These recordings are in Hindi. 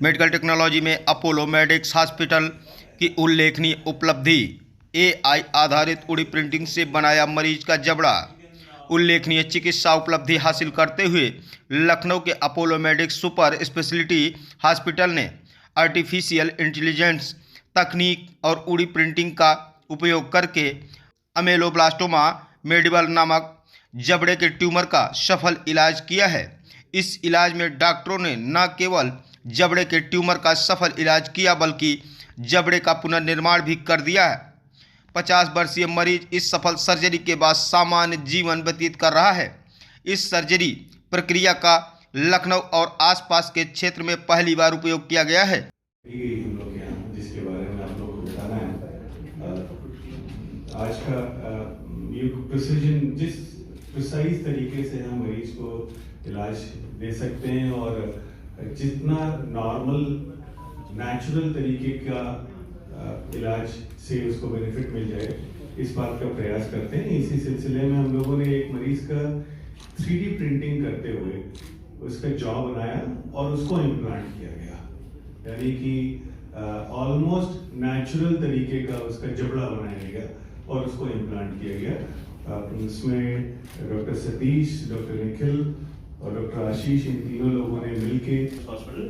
मेडिकल टेक्नोलॉजी में अपोलो मेडिक्स हॉस्पिटल की उल्लेखनीय उपलब्धि। एआई आधारित उड़ी प्रिंटिंग से बनाया मरीज का जबड़ा। उल्लेखनीय चिकित्सा उपलब्धि हासिल करते हुए लखनऊ के Apollo medics super speciality hospital ने आर्टिफिशियल इंटेलिजेंस तकनीक और उड़ी प्रिंटिंग का उपयोग करके अमेलोब्लास्टोमा मेडिबल नामक जबड़े के ट्यूमर का सफल इलाज किया है। इस इलाज में डॉक्टरों ने न केवल जबड़े के ट्यूमर का सफल इलाज किया बल्कि जबड़े का पुनर्निर्माण भी कर दिया है। 50 वर्षीय मरीज इस सफल सर्जरी के बाद सामान्य जीवन व्यतीत कर रहा है। इस सर्जरी प्रक्रिया का लखनऊ और आसपास के क्षेत्र में पहली बार उपयोग किया गया है। हम लोग यहाँ जिसके बारे में आप लोगों को बताना है, आज का ये प्रिसीजन जिस प्रिसाइज तरीके से हम मरीज को इलाज दे सकते हैं और जितना नॉर्मल नेचुरल तरीके का इलाज से उसको बेनिफिट मिल जाए, इस बात का प्रयास करते हैं। इसी सिलसिले में हम लोगों ने एक मरीज का 3D प्रिंटिंग करते हुए उसका जॉ बनाया और उसको इम्प्लांट किया गया, यानी कि ऑलमोस्ट नेचुरल तरीके का उसका जबड़ा बनाया गया और उसको इम्प्लांट किया गया। इसमें डॉक्टर सतीश, डॉक्टर निखिल और डॉक्टर आशीष, इन तीनों लोगों ने मिलके hospital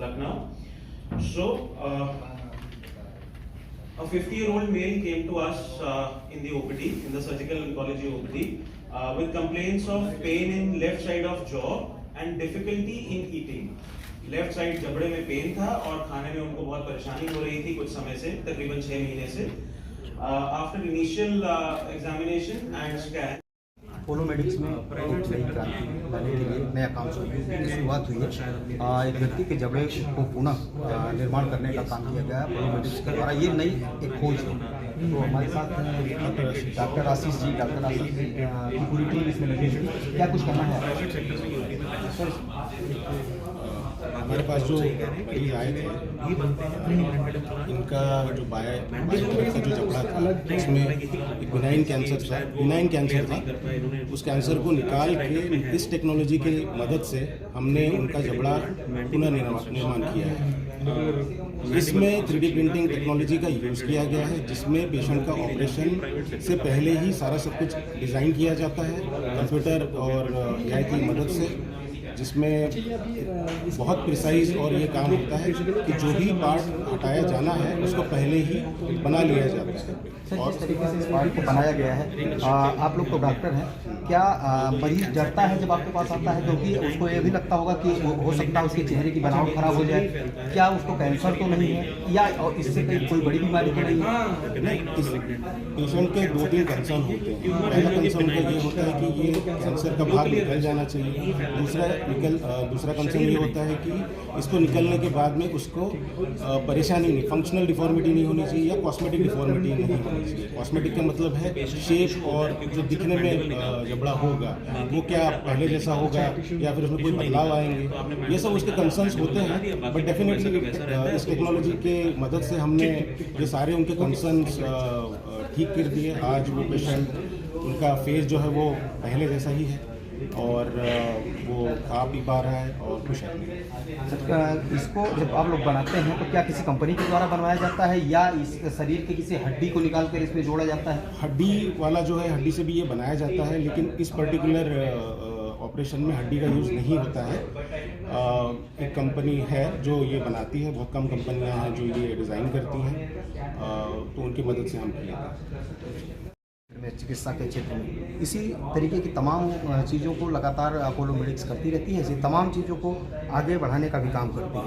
Lucknow. So a 50-year-old male came to us in the OPD, in the surgical oncology OPD, with complaints of pain in left side of jaw and difficulty in eating. Left side जबड़े में पेन था और खाने में उनको बहुत परेशानी हो रही थी कुछ समय से, तकरीबन 6 महीने से। After initial examination and scan Apollo medics में एक नई क्रांति लाने के लिए नया काम शुरुआत हुई है। एक व्यक्ति के जबड़े को पुनः निर्माण करने का काम किया गया है अपोलो मेडिक्स के द्वारा। ये नई एक खोज है। तो हमारे साथ डॉक्टर आशीष जी की पूरी टीम इसमें लगी हुई। क्या कुछ कहना है? हमारे पास जो मरीज आए थे, इनका जो बायो का जो जबड़ा था उसमें एक बिनाइन कैंसर था। उस कैंसर को निकाल के इस टेक्नोलॉजी की मदद से हमने उनका जबड़ा पुनर्निर्माण किया है। इसमें 3D प्रिंटिंग टेक्नोलॉजी का यूज़ किया गया है, जिसमें पेशेंट का ऑपरेशन से पहले ही सारा सब कुछ डिज़ाइन किया जाता है कंप्यूटर और AI की मदद से, जिसमें बहुत प्रिसाइज और ये काम होता है कि जो भी पार्ट हटाया जाना है उसको पहले ही बना लिया जाता है। और जिस तरीके से इस पार्ट को बनाया गया है, आप लोग तो डॉक्टर हैं, क्या मरीज डरता है जब आपके पास आता है? क्योंकि उसको ये भी लगता होगा कि हो सकता है उसके चेहरे की बनावट खराब हो जाए। क्या उसको कैंसर तो नहीं है या और इससे कोई बड़ी बीमारी तो नहीं है? पेशेंट के 2-3 कंसर्न होते हैं। पहला कंसर्न उनका ये होता है कि ये कैंसर का भाग निकल जाना चाहिए। दूसरा कंसर्न ये होता है कि इसको निकलने के बाद में उसको परेशानी नहीं, फंक्शनल डिफॉर्मिटी नहीं होनी चाहिए या कॉस्मेटिक डिफॉर्मिटी नहीं होनी चाहिए। कॉस्मेटिक का मतलब है शेप और जो दिखने में जबड़ा होगा वो क्या पहले जैसा होगा या फिर उसमें कोई बदलाव आएंगे, ये सब उसके कंसर्न्स होते हैं। बट डेफिनेटली इस टेक्नोलॉजी के मदद से हमने ये सारे उनके कंसर्न्स ठीक कर दिए। आज वो पेशेंट, उनका फेस जो है वो पहले जैसा ही है और वो खा पी पा रहा है और खुश है। इसको जब आप लोग बनाते हैं तो क्या किसी कंपनी के द्वारा बनवाया जाता है या इस शरीर के किसी हड्डी को निकाल कर इसमें जोड़ा जाता है? हड्डी वाला जो है, हड्डी से भी ये बनाया जाता है, लेकिन इस पर्टिकुलर ऑपरेशन में हड्डी का यूज़ नहीं होता है। एक कंपनी है जो ये बनाती है, बहुत कम कंपनियां हैं जो ये डिज़ाइन करती हैं, तो उनकी मदद से हम लेते हैं। चिकित्सा के क्षेत्र में इसी तरीके की तमाम चीज़ों को लगातार अपोलो मेडिक्स करती रहती है। ऐसी तमाम चीज़ों को आगे बढ़ाने का भी काम करती है।